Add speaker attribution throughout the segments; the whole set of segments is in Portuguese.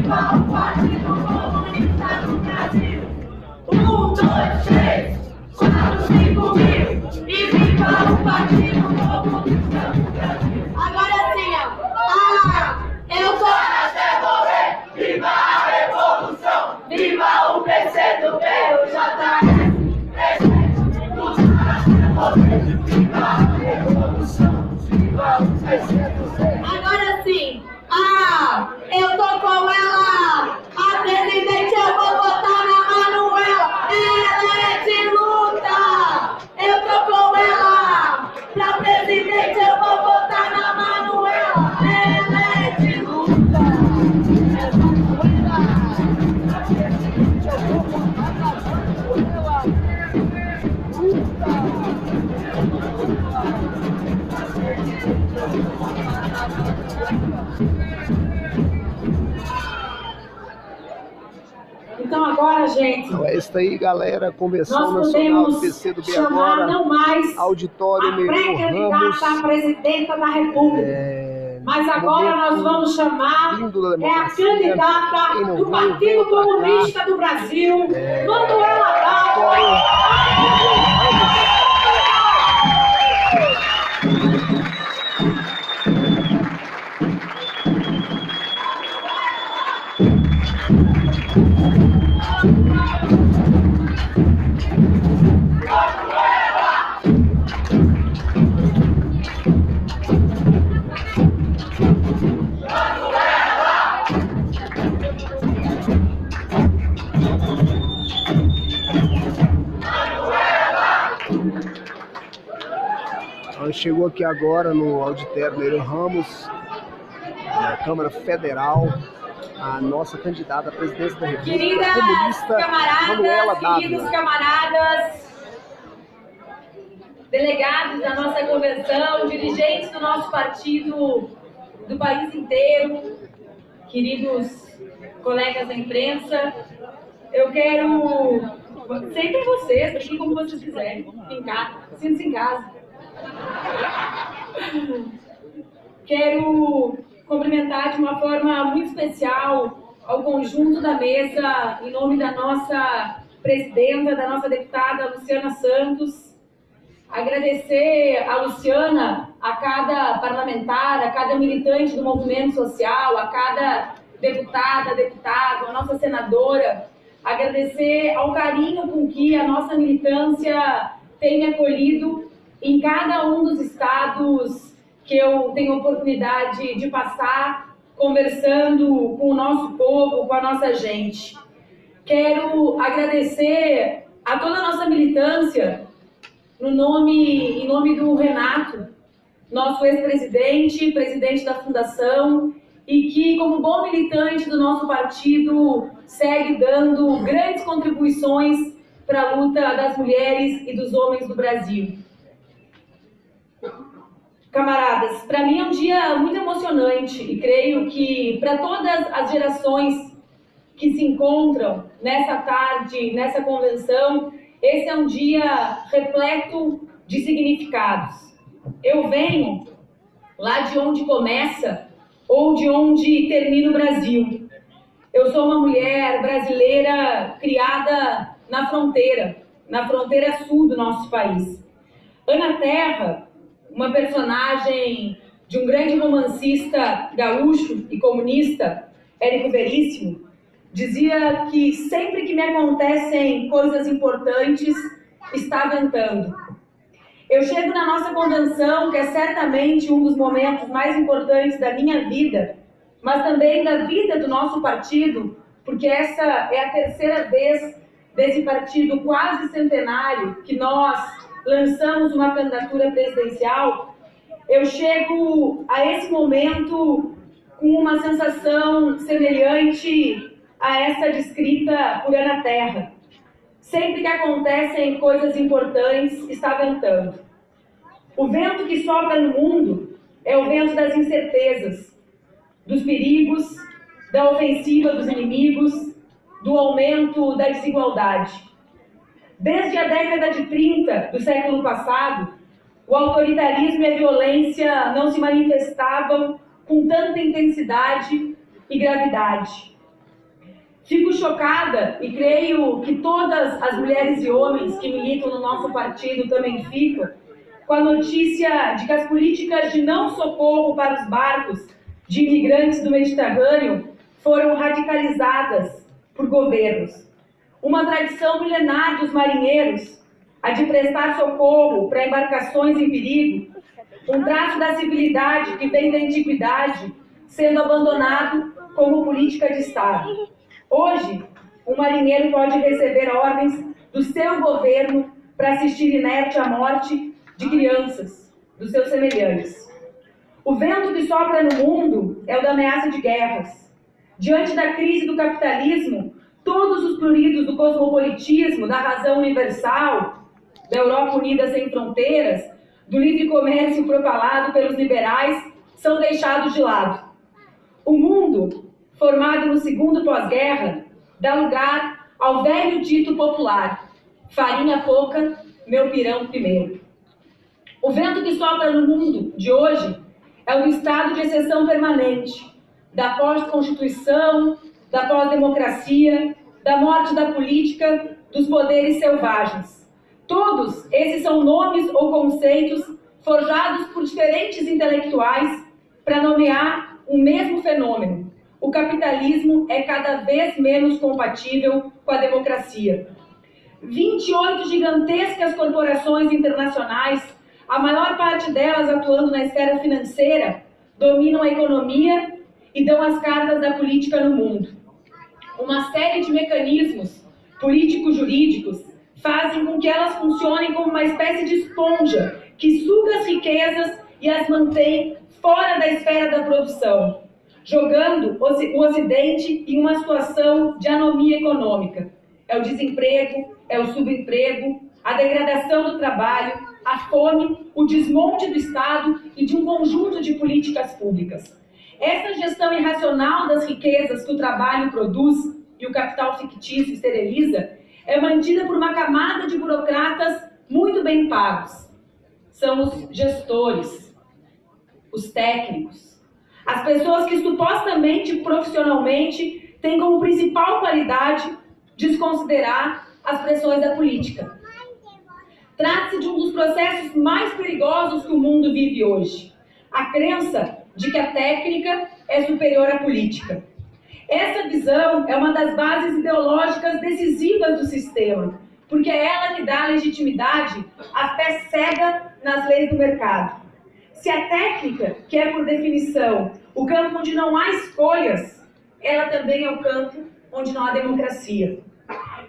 Speaker 1: viva o Partido Comunista do Brasil! 1, 2, 3, 4, 5 mil! E viva o Partido Comunista do Brasil! Agora sim, ó. Eu tô na devolver! Viva a revolução! Viva o PCdoB, o JS! Viva a revolução! Viva o PCdoB! Agora sim! Eu tô com ela! A presidente, eu vou votar na Manuela! Ela é de luta! Eu tô com ela! Pra presidente, eu vou votar na Manuela! Ela é de luta! É Manuela! Pra presidente, eu vou votar na Manuela! Luta! Então agora, gente,
Speaker 2: então é isso aí, galera. Convenção
Speaker 1: nós
Speaker 2: Nacional do
Speaker 1: podemos
Speaker 2: PCdoB
Speaker 1: chamar
Speaker 2: agora.
Speaker 1: não mais
Speaker 2: Auditório
Speaker 1: a
Speaker 2: Nereu Ramos.
Speaker 1: pré-candidata a presidenta da República, mas agora nós vamos chamar a candidata do Partido Comunista do Brasil, Manuela Dávila.
Speaker 2: Chegou aqui agora no auditório Nereu Ramos, na Câmara Federal, a nossa candidata à presidência da República Comunista, Manuela Dávila.
Speaker 1: Queridos camaradas, delegados da nossa convenção, dirigentes do nosso partido do país inteiro, queridos colegas da imprensa, eu quero sempre vocês, fiquem como vocês quiserem, sintam-se em casa. Quero cumprimentar de uma forma muito especial ao conjunto da mesa, em nome da nossa presidenta, da nossa deputada Luciana Santos. Agradecer a Luciana, a cada parlamentar, a cada militante do movimento social, a cada deputada, deputado, a nossa senadora. Agradecer ao carinho com que a nossa militância tem me acolhido em cada um dos estados que eu tenho oportunidade de passar, conversando com o nosso povo, com a nossa gente. Quero agradecer a toda a nossa militância, em nome do Renato, nosso ex-presidente, presidente da Fundação, e que, como bom militante do nosso partido, segue dando grandes contribuições para a luta das mulheres e dos homens do Brasil. Camaradas, para mim é um dia muito emocionante e creio que para todas as gerações que se encontram nessa tarde, nessa convenção, esse é um dia repleto de significados. Eu venho lá de onde começa ou de onde termina o Brasil. Eu sou uma mulher brasileira criada na fronteira sul do nosso país. Ana Terra, uma personagem de um grande romancista gaúcho e comunista, Érico Veríssimo, dizia que sempre que me acontecem coisas importantes, está ventando. Eu chego na nossa convenção, que é certamente um dos momentos mais importantes da minha vida, mas também da vida do nosso partido, porque essa é a terceira vez desse partido quase centenário que nós lançamos uma candidatura presidencial. Eu chego a esse momento com uma sensação semelhante a essa descrita por Ana Terra. Sempre que acontecem coisas importantes, está ventando. O vento que sopra no mundo é o vento das incertezas, dos perigos, da ofensiva dos inimigos, do aumento da desigualdade. Desde a década de 30 do século passado, o autoritarismo e a violência não se manifestavam com tanta intensidade e gravidade. Fico chocada e creio que todas as mulheres e homens que militam no nosso partido também ficam, com a notícia de que as políticas de não socorro para os barcos de imigrantes do Mediterrâneo foram radicalizadas por governos. Uma tradição milenar dos marinheiros, a de prestar socorro para embarcações em perigo, um traço da civilidade que vem da antiguidade, sendo abandonado como política de Estado. Hoje, um marinheiro pode receber ordens do seu governo para assistir inerte à morte de crianças, dos seus semelhantes. O vento que sopra no mundo é o da ameaça de guerras. Diante da crise do capitalismo, todos os pruridos do cosmopolitismo, da razão universal, da Europa unida sem fronteiras, do livre comércio propalado pelos liberais, são deixados de lado. O mundo, formado no segundo pós-guerra, dá lugar ao velho dito popular: farinha pouca, meu pirão primeiro. O vento que sopra no mundo de hoje é o do estado de exceção permanente, da pós-constituição, da pós-democracia, da morte da política, dos poderes selvagens. Todos esses são nomes ou conceitos forjados por diferentes intelectuais para nomear um mesmo fenômeno. O capitalismo é cada vez menos compatível com a democracia. 28 gigantescas corporações internacionais, a maior parte delas atuando na esfera financeira, dominam a economia e dão as cartas da política no mundo. Uma série de mecanismos político-jurídicos fazem com que elas funcionem como uma espécie de esponja que suga as riquezas e as mantém fora da esfera da produção, jogando o Ocidente em uma situação de anomia econômica. É o desemprego, é o subemprego, a degradação do trabalho, a fome, o desmonte do Estado e de um conjunto de políticas públicas. Essa gestão irracional das riquezas que o trabalho produz e o capital fictício esteriliza é mantida por uma camada de burocratas muito bem pagos. São os gestores, os técnicos, as pessoas que supostamente, profissionalmente, têm como principal qualidade desconsiderar as pressões da política. Trata-se de um dos processos mais perigosos que o mundo vive hoje. A crença de que a técnica é superior à política. Essa visão é uma das bases ideológicas decisivas do sistema, porque é ela que dá legitimidade à fé cega nas leis do mercado. Se a técnica, que é por definição o campo onde não há escolhas, ela também é o campo onde não há democracia.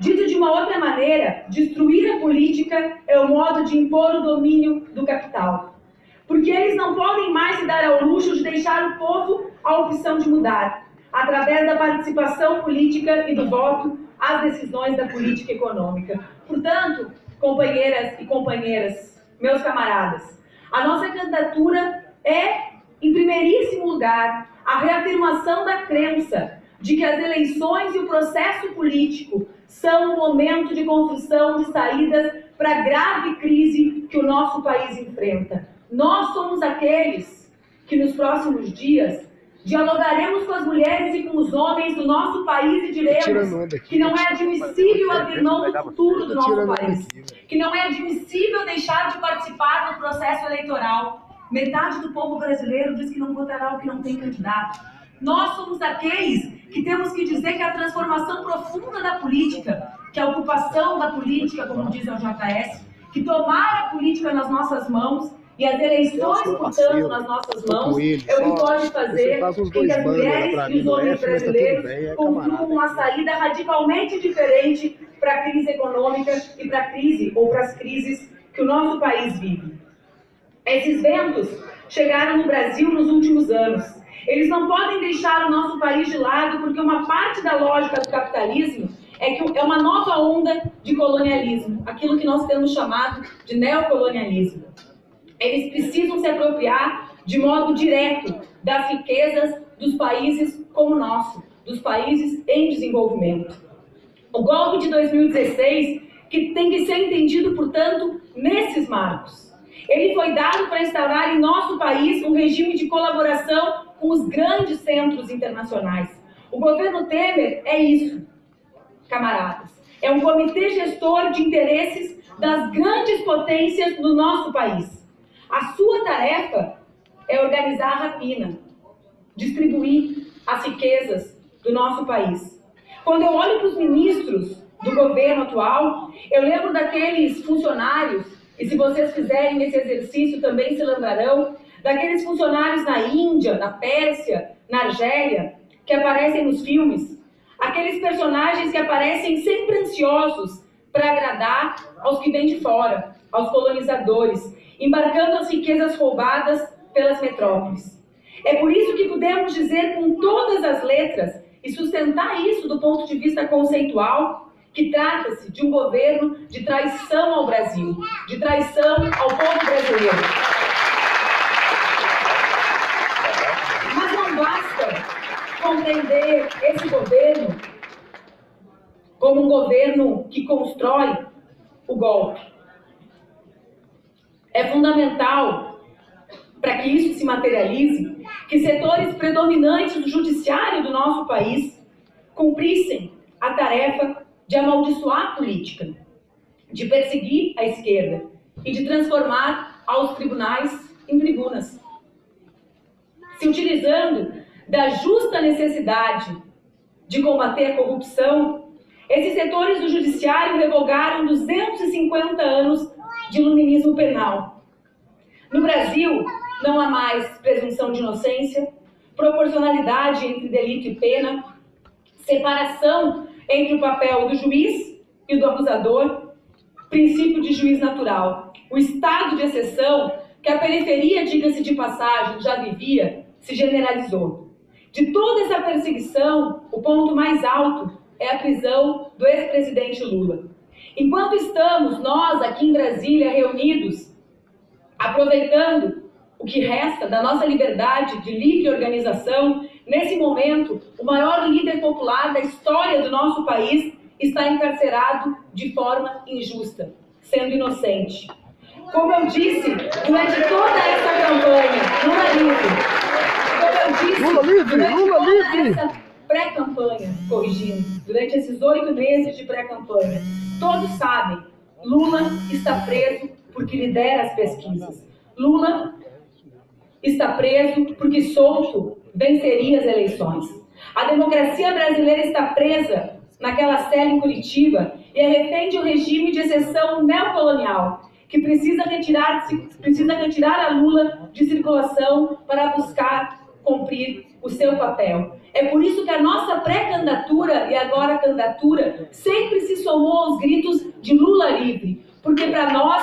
Speaker 1: Dito de uma outra maneira, destruir a política é o modo de impor o domínio do capital. Porque eles não podem mais se dar ao luxo de deixar o povo a opção de mudar, através da participação política e do voto às decisões da política econômica. Portanto, companheiras e companheiros, meus camaradas, a nossa candidatura é, em primeiríssimo lugar, a reafirmação da crença de que as eleições e o processo político são um momento de construção de saídas para a grave crise que o nosso país enfrenta. Nós somos aqueles que nos próximos dias dialogaremos com as mulheres e com os homens do nosso país e diremos que não é admissível abrir mão do futuro do nosso país, que não é admissível deixar de participar do processo eleitoral. Metade do povo brasileiro diz que não votará o que não tem candidato. Nós somos aqueles que temos que dizer que a transformação profunda da política, que a ocupação da política, como diz o JS, que tomar a política nas nossas mãos e as eleições, portanto, nas nossas mãos, é o que pode fazer com que as mulheres e os homens brasileiros concluam uma saída radicalmente diferente para a crise econômica e para a crise, ou para as crises que o nosso país vive. Esses ventos chegaram no Brasil nos últimos anos. Eles não podem deixar o nosso país de lado, porque uma parte da lógica do capitalismo é uma nova onda de colonialismo, aquilo que nós temos chamado de neocolonialismo. Eles precisam se apropriar de modo direto das riquezas dos países como o nosso, dos países em desenvolvimento. O golpe de 2016, que tem que ser entendido, portanto, nesses marcos. Ele foi dado para instaurar em nosso país um regime de colaboração com os grandes centros internacionais. O governo Temer é isso, camaradas. É um comitê gestor de interesses das grandes potências do nosso país. A sua tarefa é organizar a rapina, distribuir as riquezas do nosso país. Quando eu olho para os ministros do governo atual, eu lembro daqueles funcionários, e se vocês fizerem esse exercício também se lembrarão, daqueles funcionários na Índia, na Pérsia, na Argélia, que aparecem nos filmes, aqueles personagens que aparecem sempre ansiosos para agradar aos que vêm de fora, aos colonizadores, embarcando as riquezas roubadas pelas metrópoles. É por isso que podemos dizer com todas as letras e sustentar isso do ponto de vista conceitual, que trata-se de um governo de traição ao Brasil, de traição ao povo brasileiro. Mas não basta compreender esse governo como um governo que constrói o golpe. É fundamental, para que isso se materialize, que setores predominantes do judiciário do nosso país cumprissem a tarefa de amaldiçoar a política, de perseguir a esquerda e de transformar aos tribunais em tribunas. Se utilizando da justa necessidade de combater a corrupção, esses setores do judiciário revogaram 250 anos de iluminismo penal. No Brasil, não há mais presunção de inocência, proporcionalidade entre delito e pena, separação entre o papel do juiz e do acusador, princípio de juiz natural. O estado de exceção, que a periferia, diga-se de passagem, já vivia, se generalizou. De toda essa perseguição, o ponto mais alto é a prisão do ex-presidente Lula. Enquanto estamos, nós, aqui em Brasília, reunidos, aproveitando o que resta da nossa liberdade de livre organização, nesse momento, o maior líder popular da história do nosso país está encarcerado de forma injusta, sendo inocente. Como eu disse, durante toda essa campanha, Lula livre, essa pré-campanha, corrigindo, durante esses 8 meses de pré-campanha, todos sabem, Lula está preso porque lidera as pesquisas. Lula está preso porque solto venceria as eleições. A democracia brasileira está presa naquela cela em Curitiba e é refém de um regime de exceção neocolonial que precisa retirar a Lula de circulação para buscar cumprir o seu papel. É por isso que a nossa pré-candidatura e agora candidatura sempre se somou aos gritos de Lula livre, porque para nós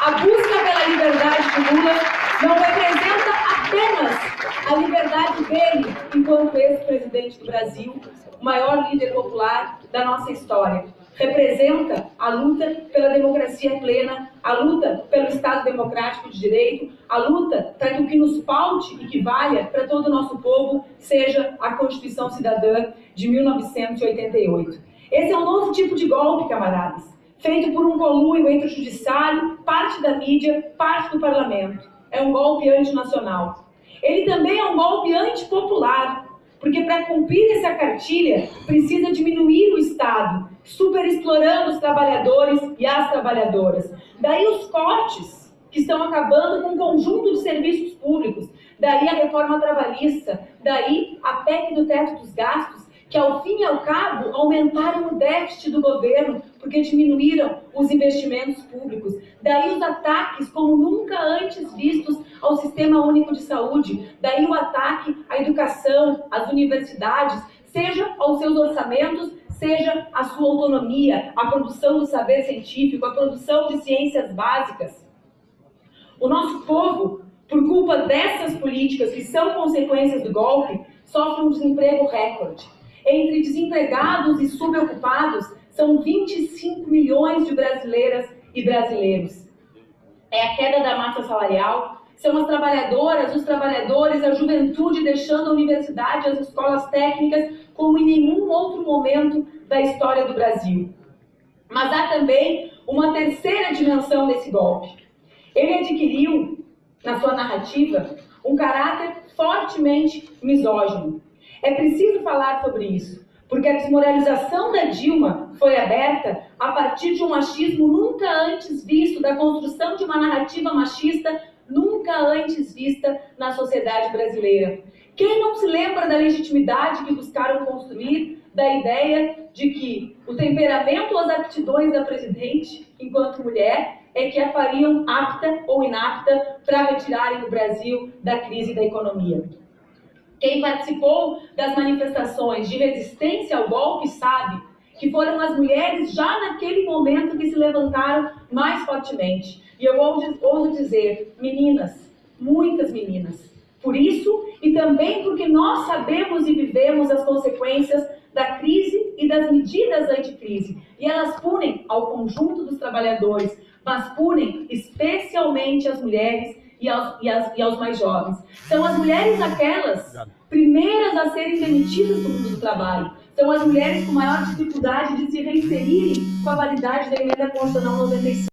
Speaker 1: a busca pela liberdade de Lula não representa apenas a liberdade dele enquanto ex-presidente do Brasil, o maior líder popular da nossa história. Representa a luta pela democracia plena, a luta pelo Estado democrático de direito, a luta para que o que nos paute e que valha para todo o nosso povo seja a Constituição Cidadã de 1988. Esse é um novo tipo de golpe, camaradas, feito por um conluio entre o judiciário, parte da mídia, parte do parlamento. É um golpe antinacional. Ele também é um golpe antipopular, porque para cumprir essa cartilha precisa diminuir o Estado, superexplorando os trabalhadores e as trabalhadoras. Daí os cortes que estão acabando com um conjunto de serviços públicos, daí a reforma trabalhista, daí a PEC do teto dos gastos, que ao fim e ao cabo aumentaram o déficit do governo, porque diminuíram os investimentos públicos. Daí os ataques como nunca antes vistos ao Sistema Único de Saúde, daí o ataque à educação, às universidades, seja aos seus orçamentos, seja a sua autonomia, a produção do saber científico, a produção de ciências básicas. O nosso povo, por culpa dessas políticas que são consequências do golpe, sofre um desemprego recorde. Entre desempregados e subocupados, são 25 milhões de brasileiras e brasileiros. É a queda da massa salarial, são as trabalhadoras, os trabalhadores, a juventude deixando a universidade, as escolas técnicas, como em nenhum outro momento da história do Brasil. Mas há também uma terceira dimensão desse golpe. Ele adquiriu, na sua narrativa, um caráter fortemente misógino. É preciso falar sobre isso, porque a desmoralização da Dilma foi aberta a partir de um machismo nunca antes visto, da construção de uma narrativa machista nunca antes vista na sociedade brasileira. Quem não se lembra da legitimidade que buscaram construir, da ideia de que o temperamento ou as aptidões da presidente, enquanto mulher, é que a fariam apta ou inapta para retirarem o Brasil da crise da economia. Quem participou das manifestações de resistência ao golpe sabe que foram as mulheres já naquele momento que se levantaram mais fortemente. E eu ouso dizer, meninas, muitas meninas. Por isso, e também porque nós sabemos e vivemos as consequências da crise e das medidas anticrise. E elas punem ao conjunto dos trabalhadores, mas punem especialmente as mulheres e aos mais jovens. São as mulheres aquelas primeiras a serem demitidas do mundo do trabalho. São as mulheres com maior dificuldade de se reinserirem com a validade da Emenda Constitucional 95.